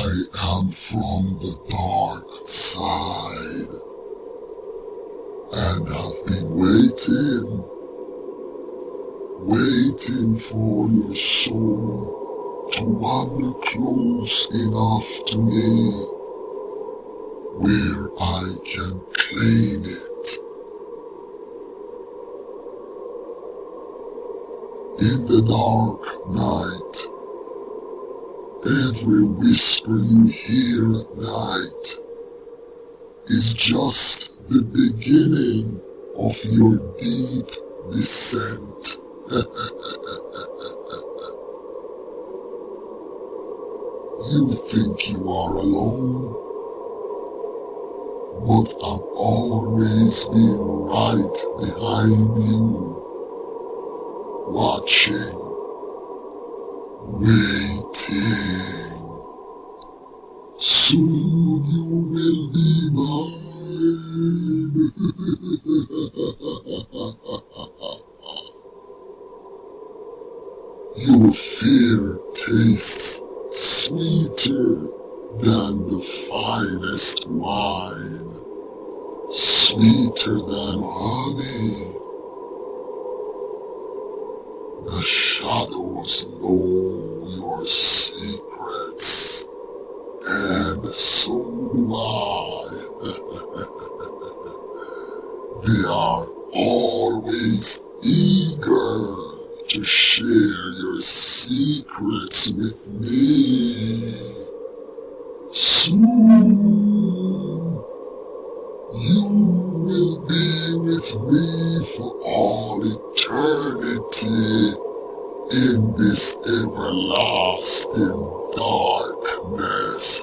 I am from the dark side and have been waiting for your soul to wander close enough to me where I can claim it. In the dark night, every whisper you hear at night is just the beginning of your deep descent. You think you are alone, but I've always been right behind you, watching, waiting. Soon you will be mine. Your fear tastes sweeter than the finest wine, sweeter than honey. The shadows know your secrets, and so do I. They are always eager to share your secrets with me. Soon, you will be with me for all eternity in this everlasting darkness.